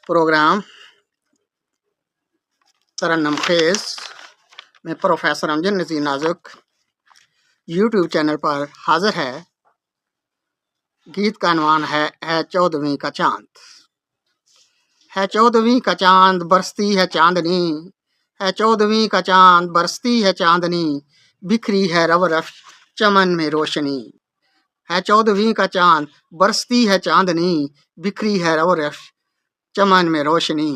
Programme तरन्नुम खेज में professor Amjad नज़ीर नाजुक YouTube channel पर हाजिर है। गीत का अनवान है 14वीं का चांद। है 14वीं का चांद बरसती है चांदनी, है 14वीं का चांद बरसती है चांदनी, बिखरी है रव रफ चमन में रोशनी। है 14वीं का चांद बरसती है चांदनी, बिखरी है रव रफ चमन में रोशनी।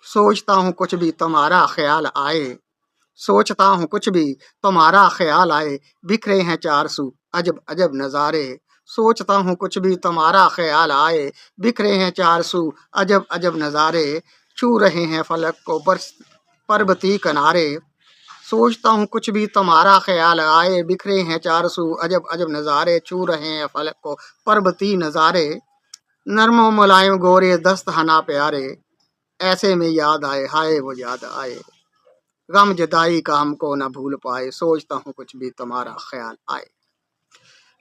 सोचता हूँ कुछ भी तुम्हारा ख्याल आए, सोचता हूँ कुछ भी तुम्हारा ख्याल आए, बिखरे हैं चार सू अजब अजब नज़ारे। सोचता हूँ कुछ भी तुम्हारा ख्याल आए, बिखरे हैं चार सू अजब अजब नज़ारे, छू रहे हैं फलक को बरस पर्वती किनारे। सोचता हूँ कुछ भी तुम्हारा ख्याल आए, बिखरे हैं चार सू अजब अजब नज़ारे, छू रहे हैं फलक को पर्वती नज़ारे। नरमो मुलायम गोरे दस्त हना प्यारे, ऐसे में याद आए हाय वो याद आए। गम जुदाई का हमको न भूल पाए, सोचता हूँ कुछ भी तुम्हारा ख्याल आए।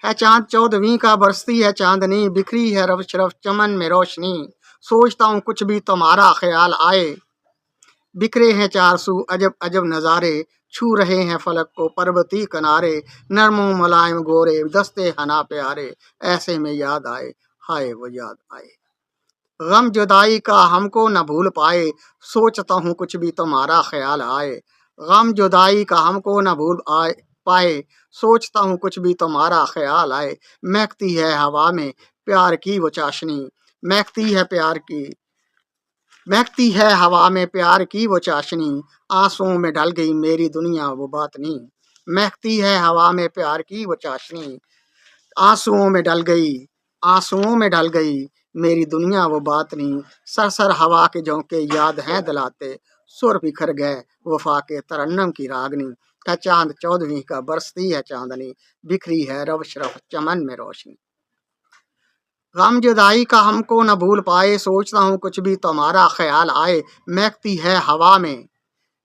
है चांद 14वीं का बरसती है चांदनी, बिखरी है रव शरफ चमन में रोशनी। सोचता हूँ कुछ भी तुम्हारा ख्याल आए, बिखरे हैं चार सू अजब अजब नज़ारे, छू रहे हैं फलक को पर्वती किनारे। नरमो मुलायम गोरे दस्ते हना प्यारे, ऐसे में याद आए हाय वो याद आए। गम जुदाई का हमको न भूल पाए, सोचता हूँ कुछ भी तुम्हारा ख्याल आए। गम जुदाई का हमको न भूल पाए, सोचता हूँ कुछ भी तुम्हारा ख्याल आए। महकती है हवा में प्यार की वो चाशनी, महकती है प्यार की, महकती है हवा में प्यार की वो चाशनी, आंसुओं में ढल गई मेरी दुनिया वो बात नहीं। महकती है हवा में प्यार की वो चाशनी, आंसुओं में ढल गई, आंसुओं में ढल गई मेरी दुनिया वो बात नहीं। सरसर हवा के झोंके याद हैं दिलाते, सुर बिखर गए वफा के तरन्नम की रागनी। है चांद 14वीं का बरसती है चांदनी, बिखरी है रव शरफ चमन में रोशनी। गम जुदाई का हमको न भूल पाए, सोचता हूँ कुछ भी तुम्हारा ख्याल आए। महकती है हवा में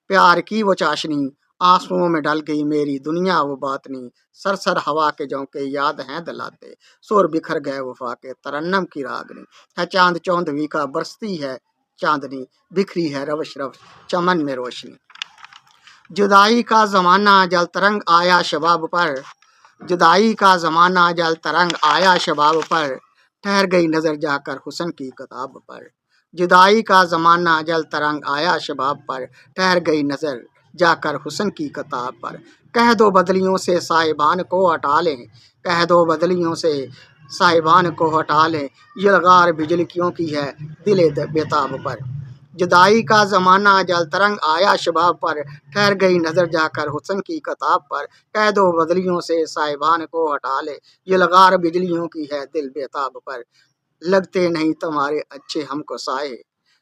प्यार की वो चाशनी, आंसुओं में ढल गई मेरी दुनिया वो बात नहीं। सरसर हवा के झोंके याद हैं दिलाते, सुर बिखर गए वफा के तरन्नम की रागनी। है चांद 14वीं का बरसती है चांदनी, बिखरी है रव शरफ चमन में रोशनी। जुदाई का ज़माना जल तरंग आया शबाब पर, जुदाई का ज़माना जल तरंग आया शबाब पर, ठहर गई नज़र जाकर हुस्न की किताब पर। जुदाई का ज़माना जल तरंग आया शबाब पर, ठहर गई नज़र जाकर हुस्न की किताब पर। कह दो बदलियों से साहिबान को हटा लें, कह दो बदलियों से साहिबान को हटा लें, यलगार बिजलियों की है दिले बेताब पर। जुदाई का ज़माना जल तरंग आया शबाब पर, ठहर गई नज़र जाकर हुस्न की किताब पर। कह दो बदलियों से साहिबान को हटा ले, ये लगार बिजलियों की है दिल बेताब पर। लगते नहीं तुम्हारे अच्छे हमको साए,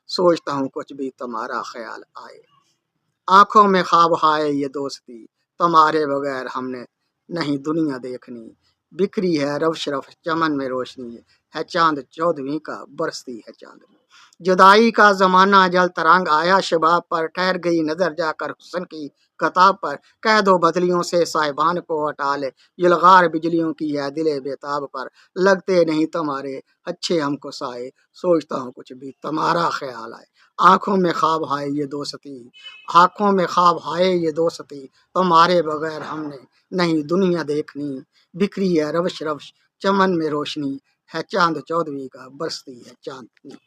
सोचता हूँ कुछ भी तुम्हारा ख्याल आए। आंखों में ख्वाब आए ये दोस्ती, तुम्हारे बगैर हमने नहीं दुनिया देखनी। बिखरी है रव शरफ चमन में रोशनी, है चांद 14वीं का बरसती है चांदनी। जुदाई का ज़माना जल तरंग आया शबाब पर, ठहर गई नज़र जाकर हुस्न की किताब पर। कह दो बदलियों से साहिबान को हटा ले, यलगार बिजलियों की है दिले बेताब पर। लगते नहीं तुम्हारे अच्छे हमको साए, सोचता हूँ कुछ भी तुम्हारा ख्याल आए। आंखों में ख्वाब आए ये दोस्ती, आंखों में ख्वाब आए ये दोस्ती, तुम्हारे बगैर हमने नहीं दुनिया देखनी। बिखरी है रवश रवश चमन में रोशनी, है चांद 14वीं का बरसती है चांदनी।